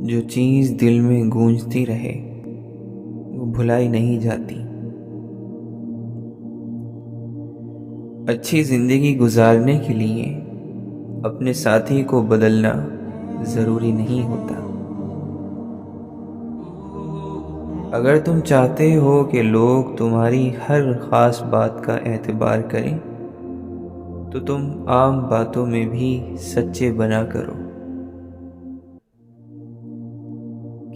جو چیز دل میں گونجتی رہے وہ بھلائی نہیں جاتی۔ اچھی زندگی گزارنے کے لیے اپنے ساتھی کو بدلنا ضروری نہیں ہوتا۔ اگر تم چاہتے ہو کہ لوگ تمہاری ہر خاص بات کا اعتبار کریں تو تم عام باتوں میں بھی سچے بنا کرو۔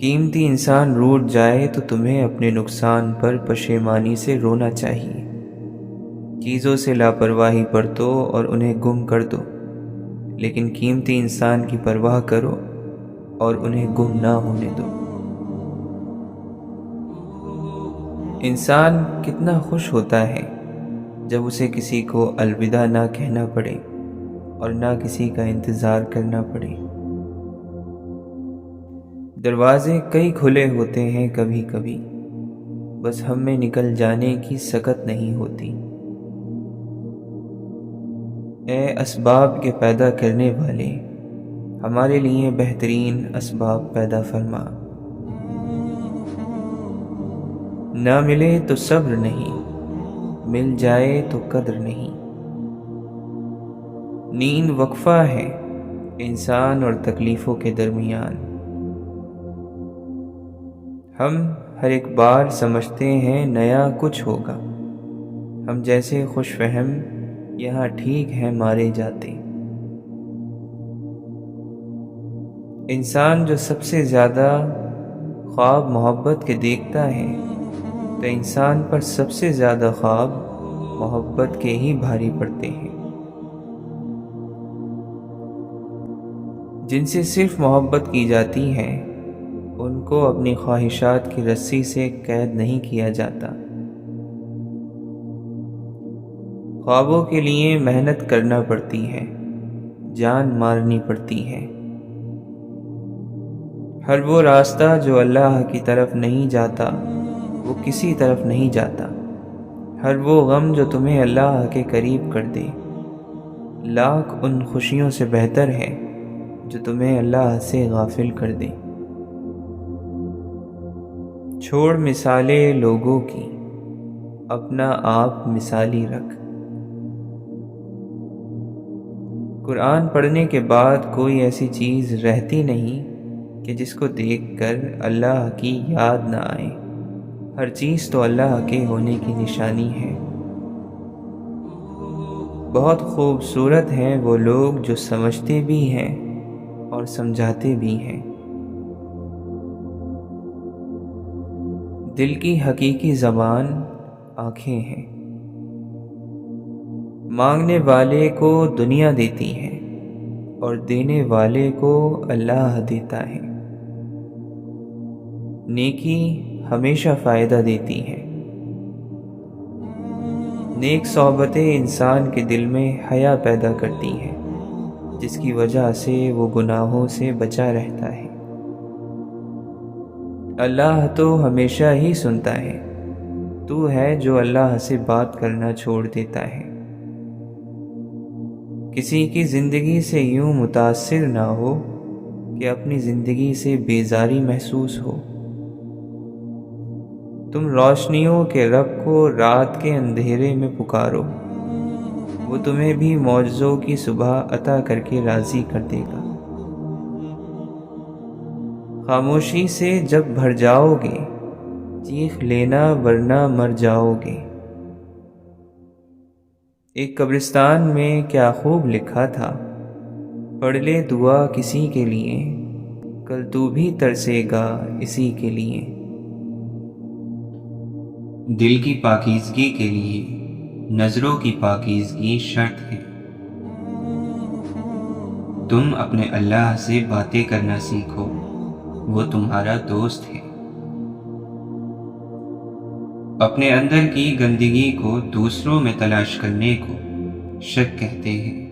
قیمتی انسان روٹھ جائے تو تمہیں اپنے نقصان پر پشیمانی سے رونا چاہیے۔ چیزوں سے لاپرواہی برتو اور انہیں گم کر دو، لیکن قیمتی انسان کی پرواہ کرو اور انہیں گم نہ ہونے دو۔ انسان کتنا خوش ہوتا ہے جب اسے کسی کو الوداع نہ کہنا پڑے اور نہ کسی کا انتظار کرنا پڑے۔ دروازے کئی کھلے ہوتے ہیں کبھی کبھی، بس ہم میں نکل جانے کی سکت نہیں ہوتی۔ اے اسباب کے پیدا کرنے والے، ہمارے لیے بہترین اسباب پیدا فرما۔ نہ ملے تو صبر نہیں، مل جائے تو قدر نہیں۔ نیند وقفہ ہے انسان اور تکلیفوں کے درمیان۔ ہم ہر ایک بار سمجھتے ہیں نیا کچھ ہوگا، ہم جیسے خوش فہم یہاں ٹھیک ہے مارے جاتے۔ انسان جو سب سے زیادہ خواب محبت کے دیکھتا ہے تو انسان پر سب سے زیادہ خواب محبت کے ہی بھاری پڑتے ہیں۔ جن سے صرف محبت کی جاتی ہے ان کو اپنی خواہشات کی رسی سے قید نہیں کیا جاتا۔ خوابوں کے لیے محنت کرنا پڑتی ہے، جان مارنی پڑتی ہے۔ ہر وہ راستہ جو اللہ کی طرف نہیں جاتا وہ کسی طرف نہیں جاتا۔ ہر وہ غم جو تمہیں اللہ کے قریب کر دے لاکھ ان خوشیوں سے بہتر ہے جو تمہیں اللہ سے غافل کر دے۔ چھوڑ مثالیں لوگوں کی، اپنا آپ مثالی رکھ۔ قرآن پڑھنے کے بعد کوئی ایسی چیز رہتی نہیں کہ جس کو دیکھ کر اللہ کی یاد نہ آئے۔ ہر چیز تو اللہ کے ہونے کی نشانی ہے۔ بہت خوبصورت ہیں وہ لوگ جو سمجھتے بھی ہیں اور سمجھاتے بھی ہیں۔ دل کی حقیقی زبان آنکھیں ہیں۔ مانگنے والے کو دنیا دیتی ہے اور دینے والے کو اللہ دیتا ہے۔ نیکی ہمیشہ فائدہ دیتی ہے۔ نیک صحبتیں انسان کے دل میں حیا پیدا کرتی ہیں، جس کی وجہ سے وہ گناہوں سے بچا رہتا ہے۔ اللہ تو ہمیشہ ہی سنتا ہے، تو ہے جو اللہ سے بات کرنا چھوڑ دیتا ہے۔ کسی کی زندگی سے یوں متاثر نہ ہو کہ اپنی زندگی سے بیزاری محسوس ہو۔ تم روشنیوں کے رب کو رات کے اندھیرے میں پکارو، وہ تمہیں بھی معجزوں کی صبح عطا کر کے راضی کر دے گا۔ خاموشی سے جب بھر جاؤ گے چیخ لینا ورنہ مر جاؤ گے۔ ایک قبرستان میں کیا خوب لکھا تھا، پڑھ لے دعا کسی کے لیے، کل تو بھی ترسے گا اسی کے لیے۔ دل کی پاکیزگی کے لیے نظروں کی پاکیزگی شرط ہے۔ تم اپنے اللہ سے باتیں کرنا سیکھو، وہ تمہارا دوست ہے۔ اپنے اندر کی گندگی کو دوسروں میں تلاش کرنے کو شک کہتے ہیں۔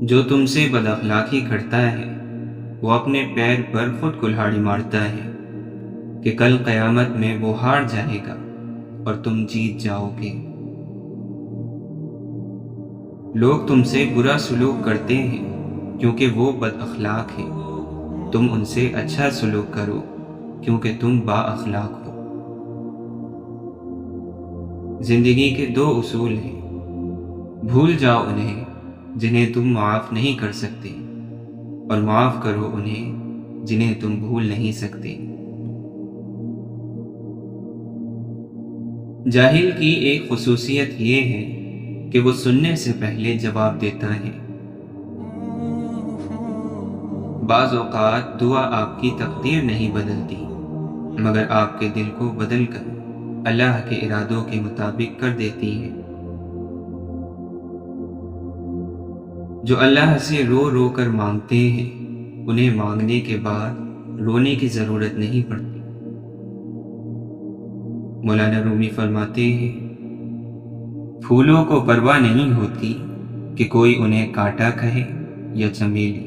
جو تم سے بد اخلاقی کرتا ہے وہ اپنے پیر پر خود کلہاڑی مارتا ہے کہ کل قیامت میں وہ ہار جائے گا اور تم جیت جاؤ گے۔ لوگ تم سے برا سلوک کرتے ہیں کیونکہ وہ بد اخلاق ہیں، تم ان سے اچھا سلوک کرو کیونکہ تم با اخلاق ہو۔ زندگی کے 2 اصول ہیں، بھول جاؤ انہیں جنہیں تم معاف نہیں کر سکتے، اور معاف کرو انہیں جنہیں تم بھول نہیں سکتے۔ جاہل کی ایک خصوصیت یہ ہے کہ وہ سننے سے پہلے جواب دیتا ہے۔ بعض اوقات دعا آپ کی تقدیر نہیں بدلتی، مگر آپ کے دل کو بدل کر اللہ کے ارادوں کے مطابق کر دیتی ہے۔ جو اللہ سے رو رو کر مانگتے ہیں انہیں مانگنے کے بعد رونے کی ضرورت نہیں پڑتی۔ مولانا رومی فرماتے ہیں، پھولوں کو پرواہ نہیں ہوتی کہ کوئی انہیں کانٹا کہے یا چمیلی۔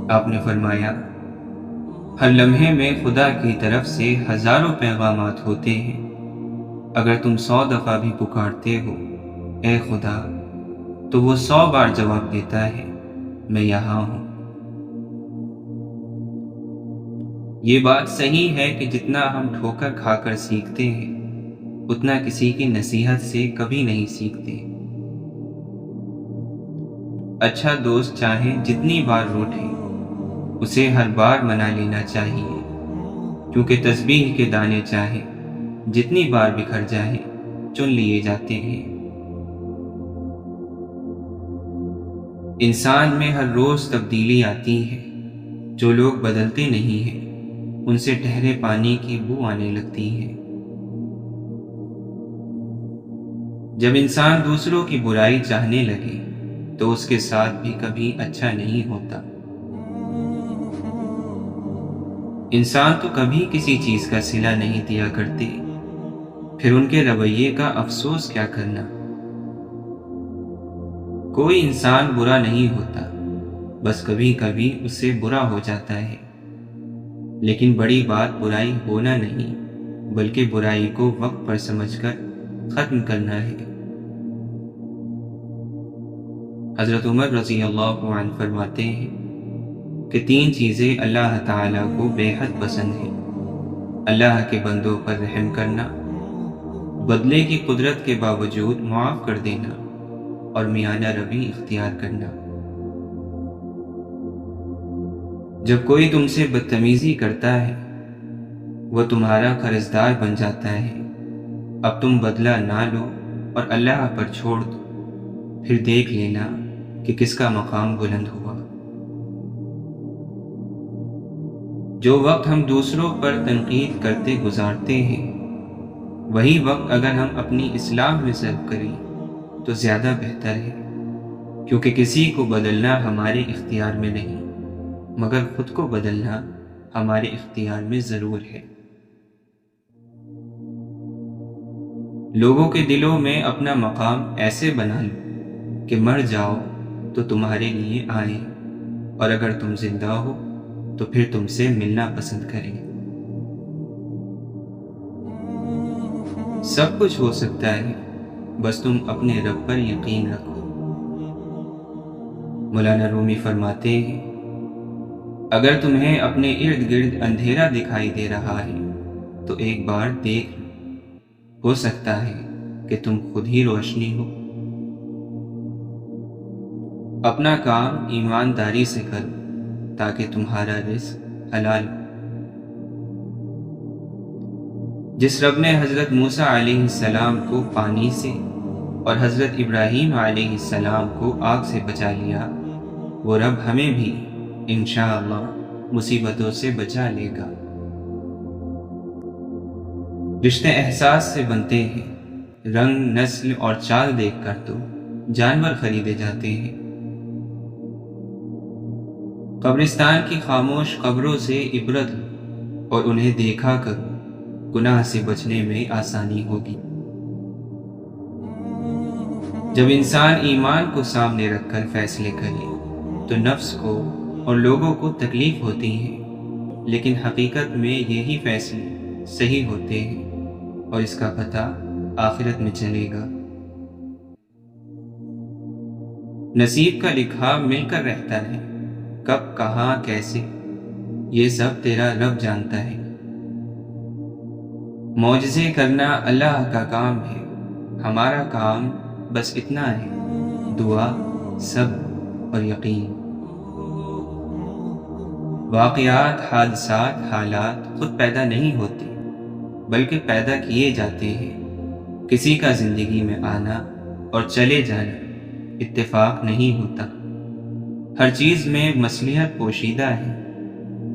آپ نے فرمایا، ہر لمحے میں خدا کی طرف سے ہزاروں پیغامات ہوتے ہیں، اگر تم 100 دفعہ بھی پکارتے ہو اے خدا تو وہ 100 بار جواب دیتا ہے، میں یہاں ہوں۔ یہ بات صحیح ہے کہ جتنا ہم ٹھوکر کھا کر سیکھتے ہیں اتنا کسی کی نصیحت سے کبھی نہیں سیکھتے۔ اچھا دوست چاہے جتنی بار روٹھے اسے ہر بار منا لینا چاہیے، کیونکہ تسبیح کے دانے چاہے جتنی بار بکھر جائیں چن لیے جاتے ہیں۔ انسان میں ہر روز تبدیلی آتی ہے، جو لوگ بدلتے نہیں ہیں ان سے ٹھہرے پانی کی بو آنے لگتی ہے۔ جب انسان دوسروں کی برائی چاہنے لگے تو اس کے ساتھ بھی کبھی اچھا نہیں ہوتا۔ انسان تو کبھی کسی چیز کا صلہ نہیں دیا کرتے، پھر ان کے رویے کا افسوس کیا کرنا۔ کوئی انسان برا نہیں ہوتا، بس کبھی کبھی اس سے برا ہو جاتا ہے، لیکن بڑی بات برائی ہونا نہیں بلکہ برائی کو وقت پر سمجھ کر ختم کرنا ہے۔ حضرت عمر رضی اللہ عنہ فرماتے ہیں کہ 3 چیزیں اللہ تعالیٰ کو بے حد پسند ہیں: اللہ کے بندوں پر رحم کرنا، بدلے کی قدرت کے باوجود معاف کر دینا، اور میانہ روی اختیار کرنا۔ جب کوئی تم سے بدتمیزی کرتا ہے وہ تمہارا قرضدار بن جاتا ہے، اب تم بدلہ نہ لو اور اللہ پر چھوڑ دو، پھر دیکھ لینا کہ کس کا مقام بلند ہوا۔ جو وقت ہم دوسروں پر تنقید کرتے گزارتے ہیں وہی وقت اگر ہم اپنی اصلاح میں صرف کریں تو زیادہ بہتر ہے، کیونکہ کسی کو بدلنا ہمارے اختیار میں نہیں مگر خود کو بدلنا ہمارے اختیار میں ضرور ہے۔ لوگوں کے دلوں میں اپنا مقام ایسے بنا لو کہ مر جاؤ تو تمہارے لیے آئیں، اور اگر تم زندہ ہو تو پھر تم سے ملنا پسند کریں۔ سب کچھ ہو سکتا ہے، بس تم اپنے رب پر یقین رکھو۔ مولانا رومی فرماتے ہیں، اگر تمہیں اپنے ارد گرد اندھیرا دکھائی دے رہا ہے تو ایک بار دیکھ لو، ہو سکتا ہے کہ تم خود ہی روشنی ہو۔ اپنا کام ایمانداری سے کرو تاکہ تمہارا رزق حلال ہو۔ جس رب نے حضرت موسیٰ علیہ السلام کو پانی سے اور حضرت ابراہیم علیہ السلام کو آگ سے بچا لیا، وہ رب ہمیں بھی انشاءاللہ مصیبتوں سے بچا لے گا۔ رشتے احساس سے بنتے ہیں، رنگ، نسل اور چال دیکھ کر تو جانور خریدے جاتے ہیں۔ قبرستان کی خاموش قبروں سے عبرت لو اور انہیں دیکھا کرو، گناہ سے بچنے میں آسانی ہوگی۔ جب انسان ایمان کو سامنے رکھ کر فیصلے کرے تو نفس کو اور لوگوں کو تکلیف ہوتی ہے، لیکن حقیقت میں یہی فیصلے صحیح ہوتے ہیں اور اس کا پتہ آخرت میں چلے گا۔ نصیب کا لکھا مل کر رہتا ہے، کب کہاں کیسے یہ سب تیرا رب جانتا ہے۔ معجزے کرنا اللہ کا کام ہے، ہمارا کام بس اتنا ہے، دعا، صبر اور یقین۔ واقعات، حادثات، حالات خود پیدا نہیں ہوتے بلکہ پیدا کیے جاتے ہیں۔ کسی کا زندگی میں آنا اور چلے جانا اتفاق نہیں ہوتا۔ ہر چیز میں مصلحت پوشیدہ ہے۔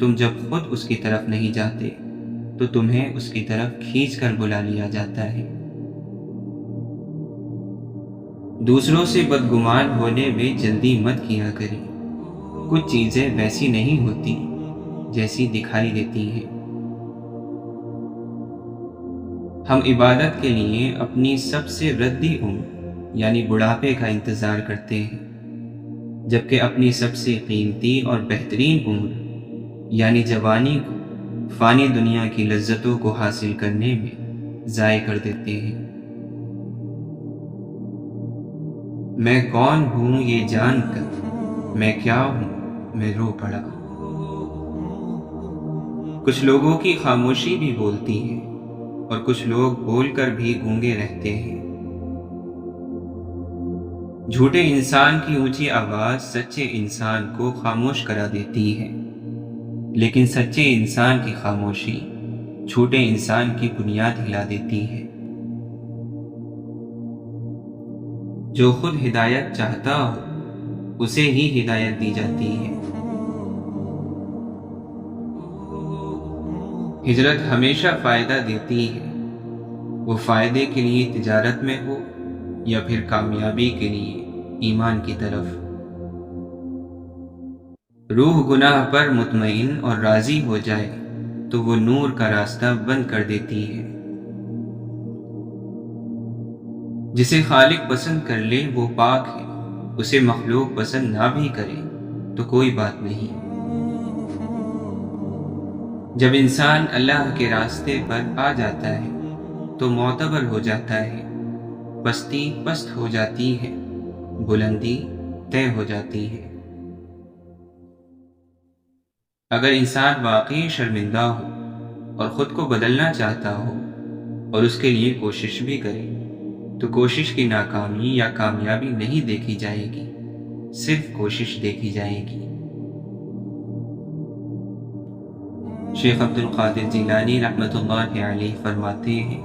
تم جب خود اس کی طرف نہیں جاتے تو تمہیں اس کی طرف کھینچ کر بلا لیا جاتا ہے۔ دوسروں سے بدگمان ہونے میں جلدی مت کیا کریں۔ کچھ چیزیں ویسی نہیں ہوتی جیسی دکھائی دیتی ہیں۔ ہم عبادت کے لیے اپنی سب سے ردی عمر یعنی بڑھاپے کا انتظار کرتے ہیں، جبکہ اپنی سب سے قیمتی اور بہترین عمر یعنی جوانی کو فانی دنیا کی لذتوں کو حاصل کرنے میں ضائع کر دیتے ہیں۔ میں کون ہوں یہ جان کر میں کیا ہوں میں رو پڑا۔ کچھ لوگوں کی خاموشی بھی بولتی ہے اور کچھ لوگ بول کر بھی گونگے رہتے ہیں۔ جھوٹے انسان کی اونچی آواز سچے انسان کو خاموش کرا دیتی ہے، لیکن سچے انسان کی خاموشی جھوٹے انسان کی بنیاد ہلا دیتی ہے۔ جو خود ہدایت چاہتا ہو اسے ہی ہدایت دی جاتی ہے۔ ہجرت ہمیشہ فائدہ دیتی ہے، وہ فائدے کے لیے تجارت میں ہو یا پھر کامیابی کے لیے ایمان کی طرف۔ روح گناہ پر مطمئن اور راضی ہو جائے تو وہ نور کا راستہ بند کر دیتی ہے۔ جسے خالق پسند کر لے وہ پاک ہے، اسے مخلوق پسند نہ بھی کرے تو کوئی بات نہیں۔ جب انسان اللہ کے راستے پر آ جاتا ہے تو معتبر ہو جاتا ہے، پستی پست ہو جاتی ہے، بلندی طے ہو جاتی ہے۔ اگر انسان واقعی شرمندہ ہو اور خود کو بدلنا چاہتا ہو اور اس کے لیے کوشش بھی کرے تو کوشش کی ناکامی یا کامیابی نہیں دیکھی جائے گی، صرف کوشش دیکھی جائے گی۔ شیخ عبد القادر جیلانی رحمۃ اللہ علیہ فرماتے ہیں،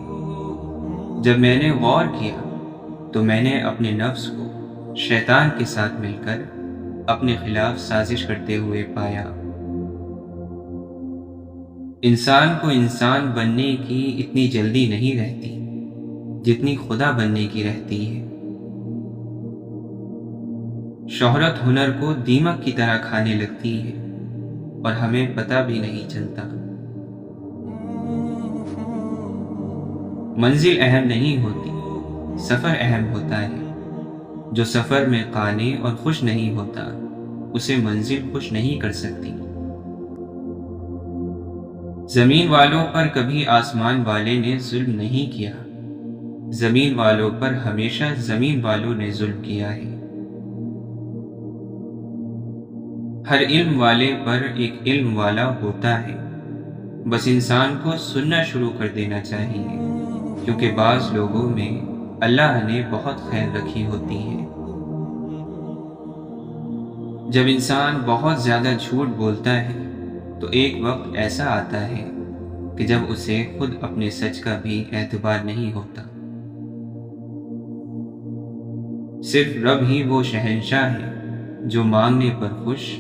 جب میں نے غور کیا تو میں نے اپنے نفس کو شیطان کے ساتھ مل کر اپنے خلاف سازش کرتے ہوئے پایا۔ انسان کو انسان بننے کی اتنی جلدی نہیں رہتی جتنی خدا بننے کی رہتی ہے۔ شہرت ہنر کو دیمک کی طرح کھانے لگتی ہے اور ہمیں پتہ بھی نہیں چلتا۔ منزل اہم نہیں ہوتی، سفر اہم ہوتا ہے۔ جو سفر میں قانع اور خوش نہیں ہوتا اسے منزل خوش نہیں کر سکتی۔ زمین والوں پر کبھی آسمان والے نے ظلم نہیں کیا، زمین والوں پر ہمیشہ زمین والوں نے ظلم کیا ہے۔ ہر علم والے پر ایک علم والا ہوتا ہے، بس انسان کو سننا شروع کر دینا چاہیے، کیونکہ بعض لوگوں میں اللہ نے بہت خیر رکھی ہوتی ہے۔ جب انسان بہت زیادہ جھوٹ بولتا ہے تو ایک وقت ایسا آتا ہے کہ جب اسے خود اپنے سچ کا بھی اعتبار نہیں ہوتا۔ صرف رب ہی وہ شہنشاہ ہے جو مانگنے پر خوش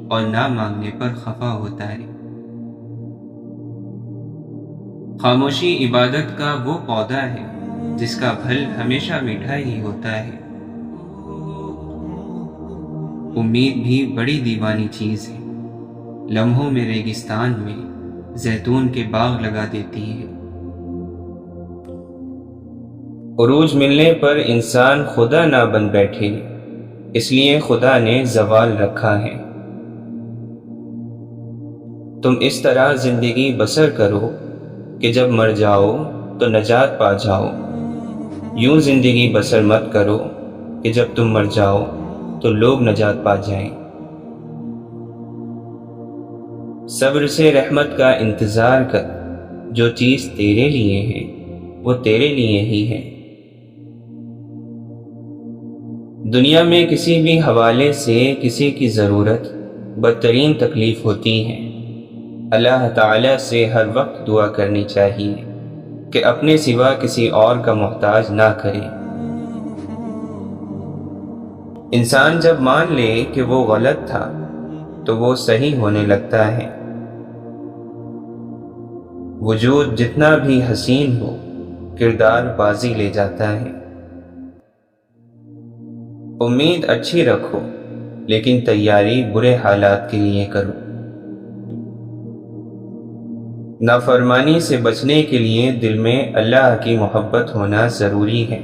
اور نہ مانگنے پر خفا ہوتا ہے۔ خاموشی عبادت کا وہ پودا ہے جس کا پھل ہمیشہ میٹھا ہی ہوتا ہے۔ امید بھی بڑی دیوانی چیز ہے، لمحوں میں ریگستان میں زیتون کے باغ لگا دیتی ہے۔ عروج ملنے پر انسان خدا نہ بن بیٹھے، اس لیے خدا نے زوال رکھا ہے۔ تم اس طرح زندگی بسر کرو کہ جب مر جاؤ تو نجات پا جاؤ، یوں زندگی بسر مت کرو کہ جب تم مر جاؤ تو لوگ نجات پا جائیں۔ صبر سے رحمت کا انتظار کر، جو چیز تیرے لیے ہے وہ تیرے لیے ہی ہے۔ دنیا میں کسی بھی حوالے سے کسی کی ضرورت بدترین تکلیف ہوتی ہے۔ اللہ تعالیٰ سے ہر وقت دعا کرنی چاہیے کہ اپنے سوا کسی اور کا محتاج نہ کرے۔ انسان جب مان لے کہ وہ غلط تھا تو وہ صحیح ہونے لگتا ہے۔ وجود جتنا بھی حسین ہو، کردار بازی لے جاتا ہے۔ امید اچھی رکھو لیکن تیاری برے حالات کے لیے کرو۔ نافرمانی سے بچنے کے لیے دل میں اللہ کی محبت ہونا ضروری ہے۔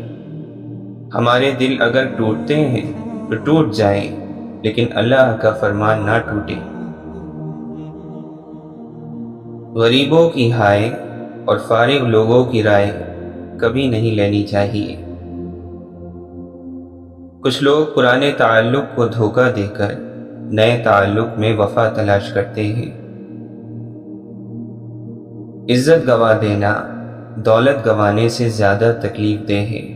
ہمارے دل اگر ٹوٹتے ہیں تو ٹوٹ جائیں، لیکن اللہ کا فرمان نہ ٹوٹے۔ غریبوں کی ہائے اور فارغ لوگوں کی رائے کبھی نہیں لینی چاہیے۔ کچھ لوگ پرانے تعلق کو دھوکہ دے کر نئے تعلق میں وفا تلاش کرتے ہیں۔ عزت گوا دینا دولت گوانے سے زیادہ تکلیف دہ ہے۔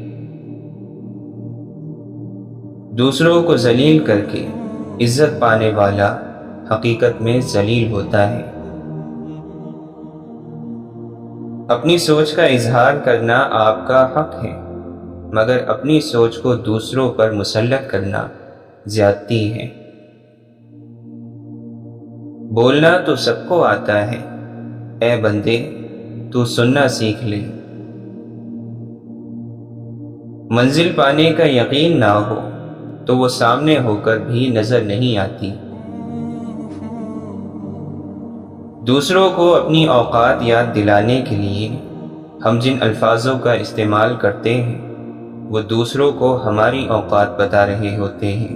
دوسروں کو ذلیل کر کے عزت پانے والا حقیقت میں ذلیل ہوتا ہے۔ اپنی سوچ کا اظہار کرنا آپ کا حق ہے، مگر اپنی سوچ کو دوسروں پر مسلط کرنا زیادتی ہے۔ بولنا تو سب کو آتا ہے، اے بندے تو سننا سیکھ لے۔ منزل پانے کا یقین نہ ہو تو وہ سامنے ہو کر بھی نظر نہیں آتی۔ دوسروں کو اپنی اوقات یاد دلانے کے لیے ہم جن الفاظوں کا استعمال کرتے ہیں وہ دوسروں کو ہماری اوقات بتا رہے ہوتے ہیں۔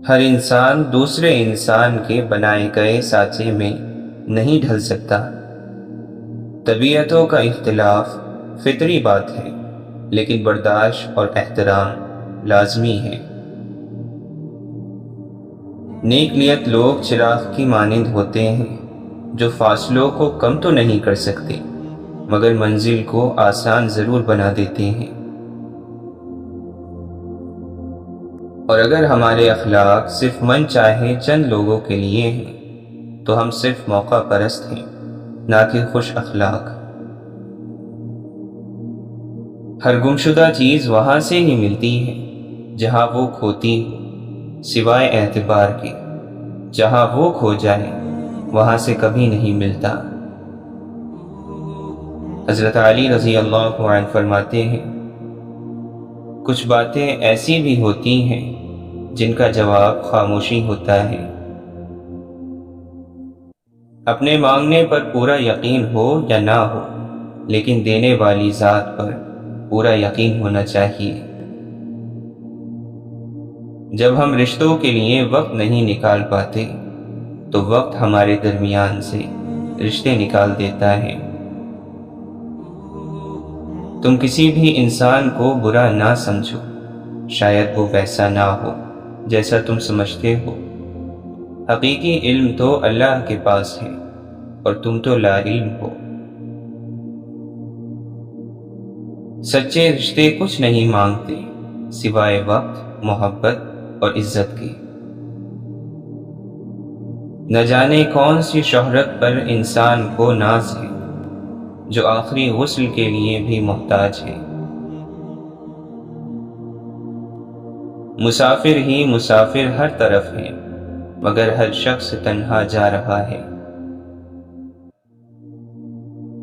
ہر انسان دوسرے انسان کے بنائے گئے سانچے میں نہیں ڈھل سکتا۔ طبیعتوں کا اختلاف فطری بات ہے، لیکن برداشت اور احترام لازمی ہے۔ نیک نیت لوگ چراغ کی مانند ہوتے ہیں جو فاصلوں کو کم تو نہیں کر سکتے مگر منزل کو آسان ضرور بنا دیتے ہیں۔ اور اگر ہمارے اخلاق صرف من چاہے چند لوگوں کے لیے ہیں تو ہم صرف موقع پرست ہیں، نہ کہ خوش اخلاق۔ ہر گمشدہ چیز وہاں سے ہی ملتی ہے جہاں وہ کھوتی ہو، سوائے اعتبار کے۔ جہاں وہ کھو جائے وہاں سے کبھی نہیں ملتا۔ حضرت علی رضی اللہ عنہ فرماتے ہیں، کچھ باتیں ایسی بھی ہوتی ہیں جن کا جواب خاموشی ہوتا ہے۔ اپنے مانگنے پر پورا یقین ہو یا نہ ہو، لیکن دینے والی ذات پر پورا یقین ہونا چاہیے۔ جب ہم رشتوں کے لیے وقت نہیں نکال پاتے تو وقت ہمارے درمیان سے رشتے نکال دیتا ہے۔ تم کسی بھی انسان کو برا نہ سمجھو، شاید وہ ویسا نہ ہو جیسا تم سمجھتے ہو۔ حقیقی علم تو اللہ کے پاس ہے اور تم تو لا علم ہو۔ سچے رشتے کچھ نہیں مانگتے سوائے وقت، محبت اور عزت کے۔ نہ جانے کون سی شہرت پر انسان کو ناز ہے جو آخری غسل کے لیے بھی محتاج ہے۔ مسافر ہی مسافر ہر طرف ہے، مگر ہر شخص تنہا جا رہا ہے۔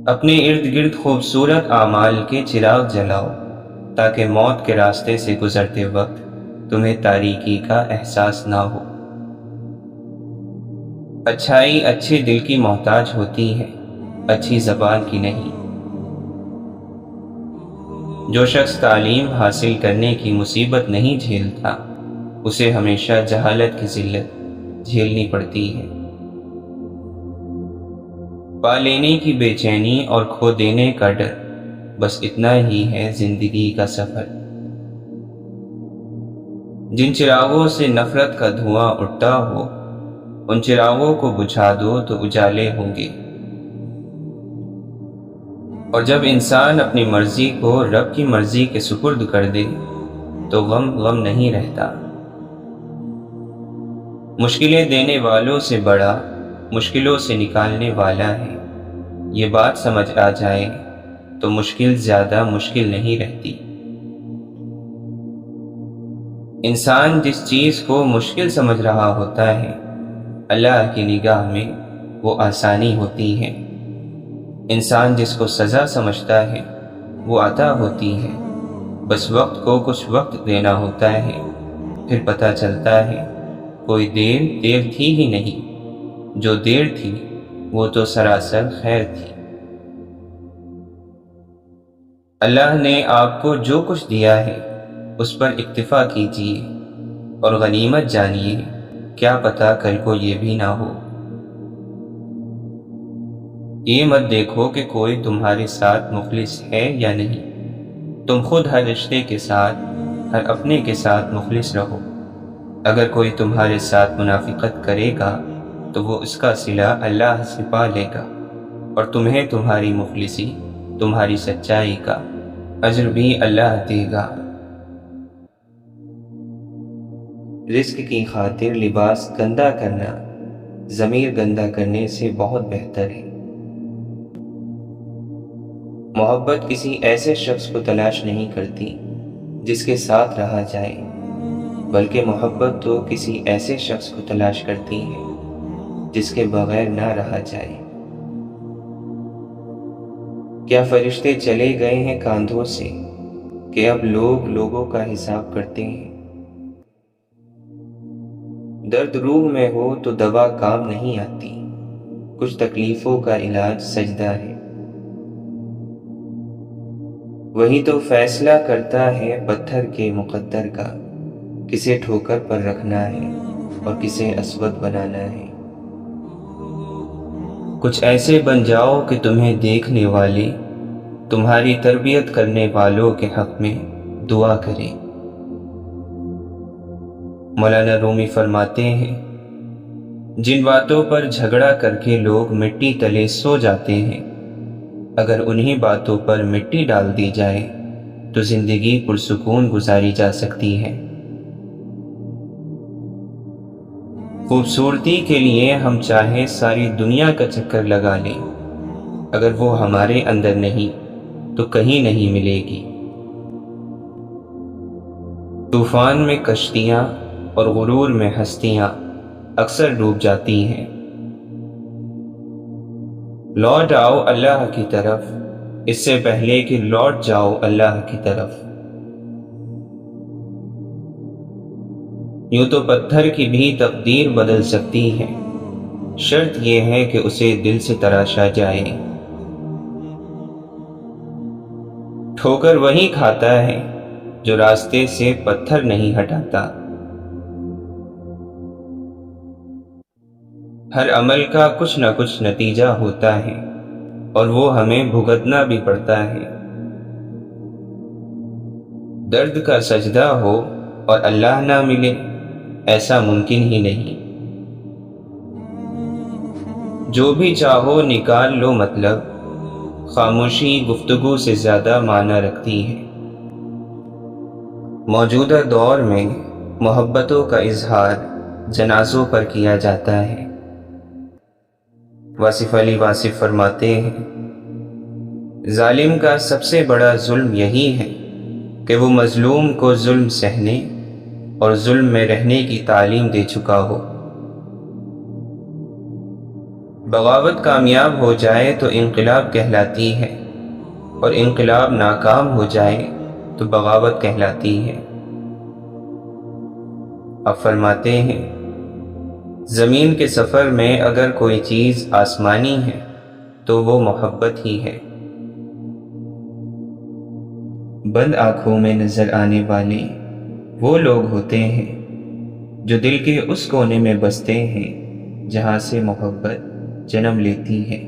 اپنے ارد گرد خوبصورت اعمال کے چراغ جلاؤ تاکہ موت کے راستے سے گزرتے وقت تمہیں تاریکی کا احساس نہ ہو۔ اچھائی اچھے دل کی محتاج ہوتی ہے، اچھی زبان کی نہیں۔ جو شخص تعلیم حاصل کرنے کی مصیبت نہیں جھیلتا اسے ہمیشہ جہالت کی ذلت جھیلنی پڑتی ہے۔ پا لینے کی بے چینی اور کھو دینے کا ڈر، بس اتنا ہی ہے زندگی کا سفر۔ جن چراغوں سے نفرت کا دھواں اٹھتا ہو ان چراغوں کو بجھا دو تو اجالے ہوں گے۔ اور جب انسان اپنی مرضی کو رب کی مرضی کے سپرد کر دے تو غم نہیں رہتا۔ مشکلیں دینے والوں سے بڑا مشکلوں سے نکالنے والا ہے، یہ بات سمجھ آ جائے تو مشکل زیادہ مشکل نہیں رہتی۔ انسان جس چیز کو مشکل سمجھ رہا ہوتا ہے اللہ کی نگاہ میں وہ آسانی ہوتی ہے۔ انسان جس کو سزا سمجھتا ہے وہ عطا ہوتی ہے، بس وقت کو کچھ وقت دینا ہوتا ہے، پھر پتہ چلتا ہے کوئی دیر تھی ہی نہیں، جو دیر تھی وہ تو سراسر خیر تھی۔ اللہ نے آپ کو جو کچھ دیا ہے اس پر اکتفا کیجیے اور غنیمت جانیے، کیا پتہ کل کو یہ بھی نہ ہو۔ یہ مت دیکھو کہ کوئی تمہارے ساتھ مخلص ہے یا نہیں، تم خود ہر رشتے کے ساتھ ہر اپنے کے ساتھ مخلص رہو۔ اگر کوئی تمہارے ساتھ منافقت کرے گا تو وہ اس کا صلہ اللہ سے پا لے گا، اور تمہیں تمہاری مخلصی تمہاری سچائی کا اجر بھی اللہ دے گا۔ رزق کی خاطر لباس گندا کرنا ضمیر گندا کرنے سے بہت بہتر ہے۔ محبت کسی ایسے شخص کو تلاش نہیں کرتی جس کے ساتھ رہا جائے، بلکہ محبت تو کسی ایسے شخص کو تلاش کرتی ہے جس کے بغیر نہ رہا جائے۔ کیا فرشتے چلے گئے ہیں کاندھوں سے کہ اب لوگ لوگوں کا حساب کرتے ہیں؟ درد روح میں ہو تو دوا کام نہیں آتی، کچھ تکلیفوں کا علاج سجدہ ہے۔ وہی تو فیصلہ کرتا ہے پتھر کے مقدر کا، کسے ٹھوکر پر رکھنا ہے اور کسے اسود بنانا ہے۔ کچھ ایسے بن جاؤ کہ تمہیں دیکھنے والے تمہاری تربیت کرنے والوں کے حق میں دعا کریں۔ مولانا رومی فرماتے ہیں، جن باتوں پر جھگڑا کر کے لوگ مٹی تلے سو جاتے ہیں، اگر انہی باتوں پر مٹی ڈال دی جائے تو زندگی پرسکون گزاری جا سکتی ہے۔ خوبصورتی کے لیے ہم چاہے ساری دنیا کا چکر لگا لیں، اگر وہ ہمارے اندر نہیں تو کہیں نہیں ملے گی۔ طوفان میں کشتیاں اور غرور میں ہستیاں اکثر ڈوب جاتی ہیں۔ لوٹ آؤ اللہ کی طرف اس سے پہلے کہ لوٹ جاؤ اللہ کی طرف۔ یوں تو پتھر کی بھی تقدیر بدل سکتی ہے، شرط یہ ہے کہ اسے دل سے تراشا جائے۔ ٹھوکر وہی کھاتا ہے جو راستے سے پتھر نہیں ہٹاتا۔ ہر عمل کا کچھ نہ کچھ نتیجہ ہوتا ہے اور وہ ہمیں بھگتنا بھی پڑتا ہے۔ درد کا سجدہ ہو اور اللہ نہ ملے، ایسا ممکن ہی نہیں۔ جو بھی چاہو نکال لو مطلب، خاموشی گفتگو سے زیادہ معنی رکھتی ہے۔ موجودہ دور میں محبتوں کا اظہار جنازوں پر کیا جاتا ہے۔ واصف علی واصف فرماتے ہیں، ظالم کا سب سے بڑا ظلم یہی ہے کہ وہ مظلوم کو ظلم سہنے اور ظلم میں رہنے کی تعلیم دے چکا ہو۔ بغاوت کامیاب ہو جائے تو انقلاب کہلاتی ہے، اور انقلاب ناکام ہو جائے تو بغاوت کہلاتی ہے۔ اب فرماتے ہیں، زمین کے سفر میں اگر کوئی چیز آسمانی ہے تو وہ محبت ہی ہے۔ بند آنکھوں میں نظر آنے والے وہ لوگ ہوتے ہیں جو دل کے اس کونے میں بستے ہیں جہاں سے محبت جنم لیتی ہے۔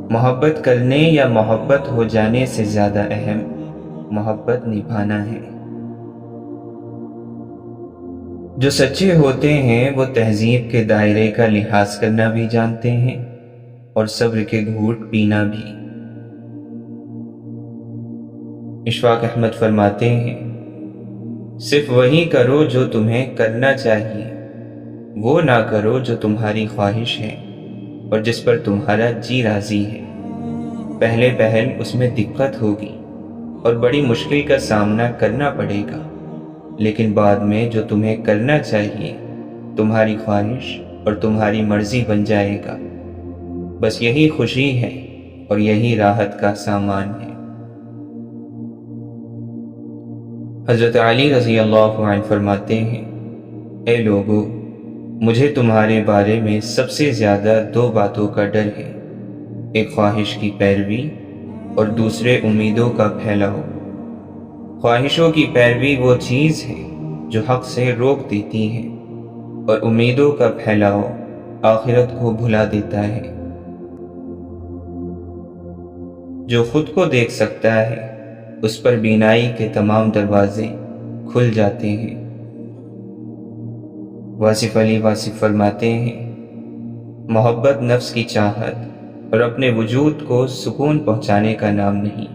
محبت کرنے یا محبت ہو جانے سے زیادہ اہم محبت نبھانا ہے۔ جو سچے ہوتے ہیں وہ تہذیب کے دائرے کا لحاظ کرنا بھی جانتے ہیں اور صبر کے گھونٹ پینا بھی۔ اشفاق احمد فرماتے ہیں، صرف وہی کرو جو تمہیں کرنا چاہیے، وہ نہ کرو جو تمہاری خواہش ہے اور جس پر تمہارا جی راضی ہے۔ پہلے پہل اس میں دقت ہوگی اور بڑی مشکل کا سامنا کرنا پڑے گا، لیکن بعد میں جو تمہیں کرنا چاہیے تمہاری خواہش اور تمہاری مرضی بن جائے گا۔ بس یہی خوشی ہے اور یہی راحت کا سامان ہے۔ حضرت علی رضی اللہ عنہ فرماتے ہیں، اے لوگو، مجھے تمہارے بارے میں سب سے زیادہ دو باتوں کا ڈر ہے، ایک خواہش کی پیروی اور دوسرے امیدوں کا پھیلاؤ۔ خواہشوں کی پیروی وہ چیز ہے جو حق سے روک دیتی ہے، اور امیدوں کا پھیلاؤ آخرت کو بھلا دیتا ہے۔ جو خود کو دیکھ سکتا ہے اس پر بینائی کے تمام دروازے کھل جاتے ہیں۔ واصف علی واصف فرماتے ہیں، محبت نفس کی چاہت اور اپنے وجود کو سکون پہنچانے کا نام نہیں۔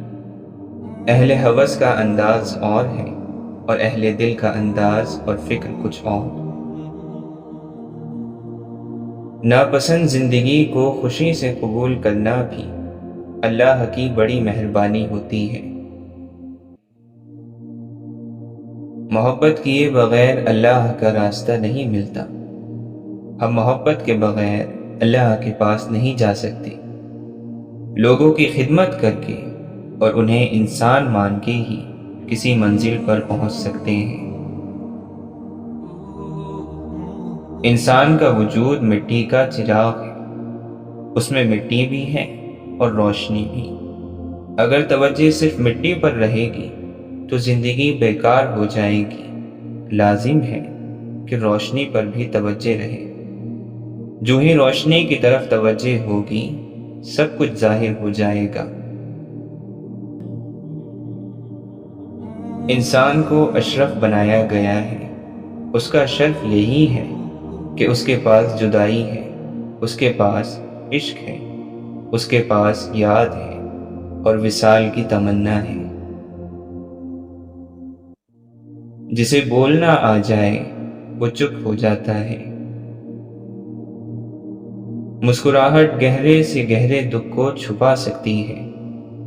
اہل ہوس کا انداز اور ہے اور اہل دل کا انداز اور فکر کچھ اور۔ ناپسند زندگی کو خوشی سے قبول کرنا بھی اللہ کی بڑی مہربانی ہوتی ہے۔ محبت کیے بغیر اللہ کا راستہ نہیں ملتا۔ ہم محبت کے بغیر اللہ کے پاس نہیں جا سکتے۔ لوگوں کی خدمت کر کے اور انہیں انسان مان کے ہی کسی منزل پر پہنچ سکتے ہیں۔ انسان کا وجود مٹی کا چراغ ہے، اس میں مٹی بھی ہے اور روشنی بھی۔ اگر توجہ صرف مٹی پر رہے گی تو زندگی بیکار ہو جائے گی۔ لازم ہے کہ روشنی پر بھی توجہ رہے۔ جو ہی روشنی کی طرف توجہ ہوگی سب کچھ ظاہر ہو جائے گا۔ انسان کو اشرف بنایا گیا ہے، اس کا شرف یہی ہے کہ اس کے پاس جدائی ہے، اس کے پاس عشق ہے، اس کے پاس یاد ہے اور وصال کی تمنا ہے۔ جسے بولنا آ جائے وہ چپ ہو جاتا ہے۔ مسکراہٹ گہرے سے گہرے دکھ کو چھپا سکتی ہے،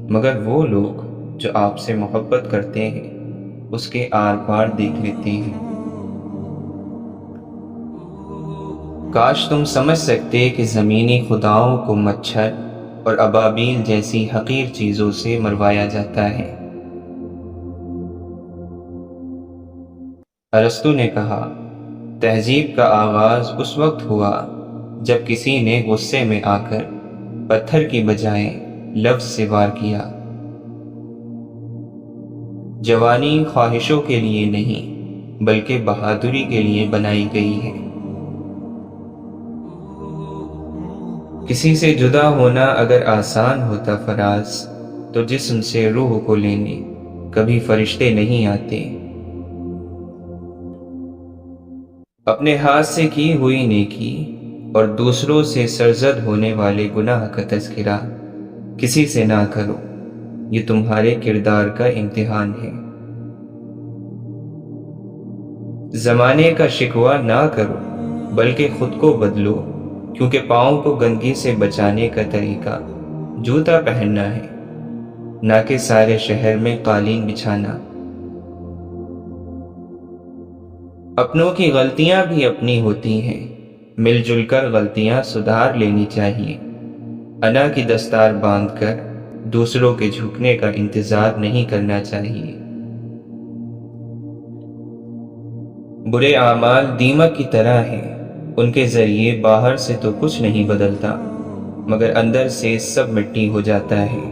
مگر وہ لوگ جو آپ سے محبت کرتے ہیں اس کے آر پار دیکھ لیتے ہیں۔ کاش تم سمجھ سکتے کہ زمینی خداؤں کو مچھر اور ابابیل جیسی حقیر چیزوں سے مروایا جاتا ہے۔ ارسطو نے کہا، تہذیب کا آغاز اس وقت ہوا جب کسی نے غصے میں آ کر پتھر کی بجائے لفظ سے وار کیا۔ جوانی خواہشوں کے لیے نہیں بلکہ بہادری کے لیے بنائی گئی ہے۔ کسی سے جدا ہونا اگر آسان ہوتا فراز، تو جسم سے روح کو لینے کبھی فرشتے نہیں آتے۔ اپنے ہاتھ سے کی ہوئی نیکی اور دوسروں سے سرزد ہونے والے گناہ کا تذکرہ کسی سے نہ کرو، یہ تمہارے کردار کا امتحان ہے۔ زمانے کا شکوہ نہ کرو بلکہ خود کو بدلو، کیونکہ پاؤں کو گندگی سے بچانے کا طریقہ جوتا پہننا ہے، نہ کہ سارے شہر میں قالین بچھانا۔ اپنوں کی غلطیاں بھی اپنی ہوتی ہیں، مل جل کر غلطیاں سدھار لینی چاہیے۔ انا کی دستار باندھ کر دوسروں کے جھکنے کا انتظار نہیں کرنا چاہیے۔ برے اعمال دیمک کی طرح ہیں، ان کے ذریعے باہر سے تو کچھ نہیں بدلتا مگر اندر سے سب مٹی ہو جاتا ہے۔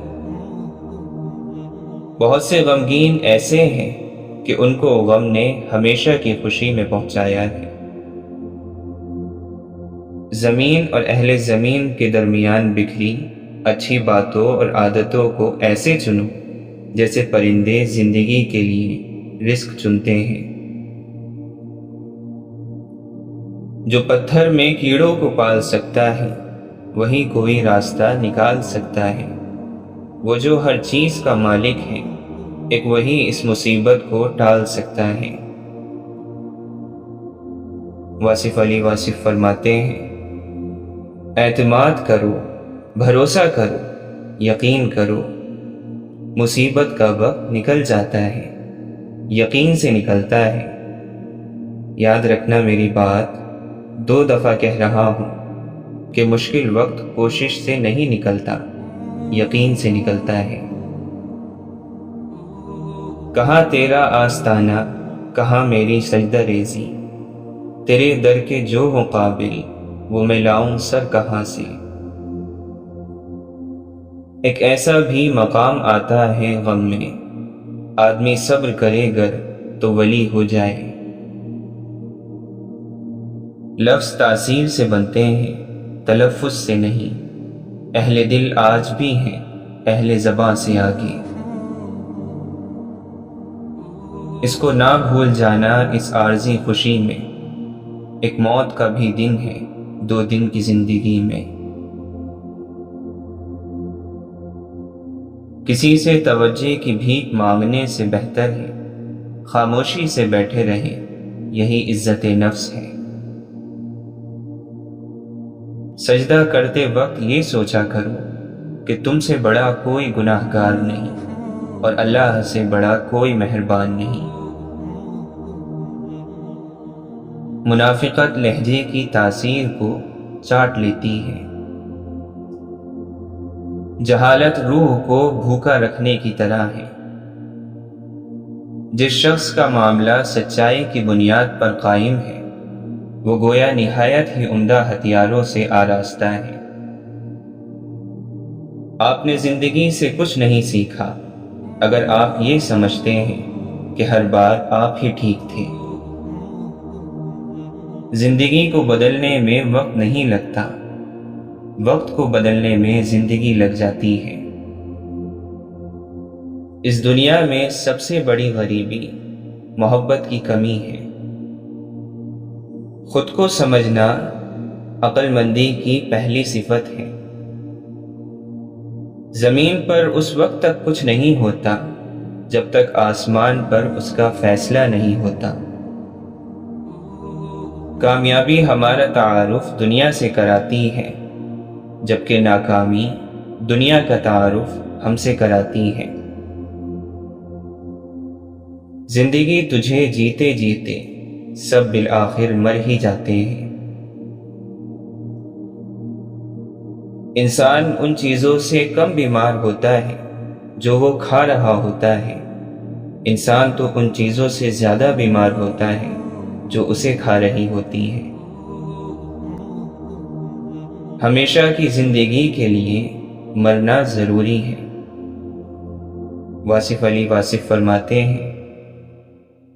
بہت سے غمگین ایسے ہیں کہ ان کو غم نے ہمیشہ کی خوشی میں پہنچایا ہے۔ زمین اور اہل زمین کے درمیان بکھری اچھی باتوں اور عادتوں کو ایسے چنو جیسے پرندے زندگی کے لیے رزق چنتے ہیں۔ جو پتھر میں کیڑوں کو پال سکتا ہے وہی کوئی راستہ نکال سکتا ہے۔ وہ جو ہر چیز کا مالک ہے ایک وہی اس مصیبت کو ٹال سکتا ہے۔ واصف علی واصف فرماتے ہیں، اعتماد کرو، بھروسہ کرو، یقین کرو، مصیبت کا وقت نکل جاتا ہے، یقین سے نکلتا ہے۔ یاد رکھنا میری بات، 2 دفعہ کہہ رہا ہوں کہ مشکل وقت کوشش سے نہیں نکلتا، یقین سے نکلتا ہے۔ کہاں تیرا آستانہ، کہاں میری سجدہ ریزی، تیرے در کے جو مقابل وہ میں لاؤں سر کہاں سے۔ ایک ایسا بھی مقام آتا ہے غم میں، آدمی صبر کرے گر تو ولی ہو جائے۔ لفظ تاثیر سے بنتے ہیں، تلفظ سے نہیں، اہل دل آج بھی ہیں اہل زباں سے آگے۔ اس کو نہ بھول جانا اس عارضی خوشی میں، ایک موت کا بھی دن ہے 2 دن کی زندگی میں۔ کسی سے توجہ کی بھیک مانگنے سے بہتر ہے خاموشی سے بیٹھے رہے، یہی عزت نفس ہے۔ سجدہ کرتے وقت یہ سوچا کرو کہ تم سے بڑا کوئی گناہ گار نہیں اور اللہ سے بڑا کوئی مہربان نہیں۔ منافقت لہجے کی تاثیر کو چاٹ لیتی ہے، جہالت روح کو بھوکا رکھنے کی طرح ہے۔ جس شخص کا معاملہ سچائی کی بنیاد پر قائم ہے وہ گویا نہایت ہی عمدہ ہتھیاروں سے آراستہ ہے۔ آپ نے زندگی سے کچھ نہیں سیکھا اگر آپ یہ سمجھتے ہیں کہ ہر بار آپ ہی ٹھیک تھے۔ زندگی کو بدلنے میں وقت نہیں لگتا، وقت کو بدلنے میں زندگی لگ جاتی ہے۔ اس دنیا میں سب سے بڑی غریبی محبت کی کمی ہے۔ خود کو سمجھنا عقل مندی کی پہلی صفت ہے۔ زمین پر اس وقت تک کچھ نہیں ہوتا جب تک آسمان پر اس کا فیصلہ نہیں ہوتا۔ کامیابی ہمارا تعارف دنیا سے کراتی ہے جبکہ ناکامی دنیا کا تعارف ہم سے کراتی ہے۔ زندگی تجھے جیتے جیتے سب بالآخر مر ہی جاتے ہیں۔ انسان ان چیزوں سے کم بیمار ہوتا ہے جو وہ کھا رہا ہوتا ہے، انسان تو ان چیزوں سے زیادہ بیمار ہوتا ہے جو اسے کھا رہی ہوتی ہے۔ ہمیشہ کی زندگی کے لیے مرنا ضروری ہے۔ واصف علی واصف فرماتے ہیں،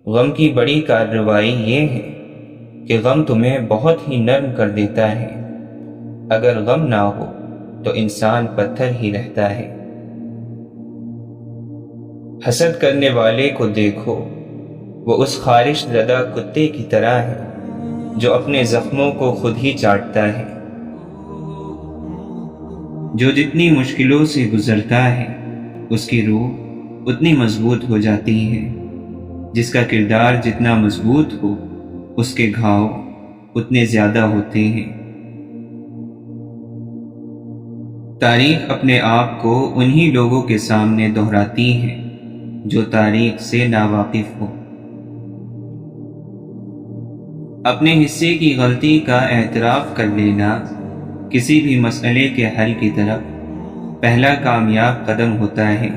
غم کی بڑی کارروائی یہ ہے کہ غم تمہیں بہت ہی نرم کر دیتا ہے۔ اگر غم نہ ہو تو انسان پتھر ہی رہتا ہے۔ حسد کرنے والے کو دیکھو، وہ اس خارش زدہ کتے کی طرح ہے جو اپنے زخموں کو خود ہی چاٹتا ہے۔ جو جتنی مشکلوں سے گزرتا ہے اس کی روح اتنی مضبوط ہو جاتی ہے، جس کا کردار جتنا مضبوط ہو اس کے گھاؤ اتنے زیادہ ہوتے ہیں۔ تاریخ اپنے آپ کو انہی لوگوں کے سامنے دہراتی ہے جو تاریخ سے ناواقف ہو۔ اپنے حصے کی غلطی کا اعتراف کر لینا کسی بھی مسئلے کے حل کی طرف پہلا کامیاب قدم ہوتا ہے۔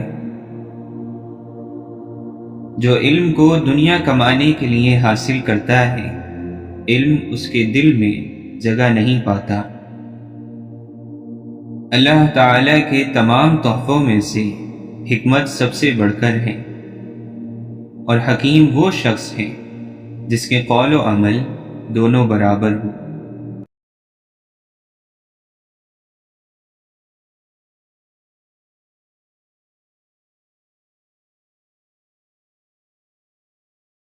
جو علم کو دنیا کمانے کے لیے حاصل کرتا ہے، علم اس کے دل میں جگہ نہیں پاتا۔ اللہ تعالیٰ کے تمام تحفوں میں سے حکمت سب سے بڑھ کر ہے، اور حکیم وہ شخص ہے جس کے قول و عمل دونوں برابر ہو۔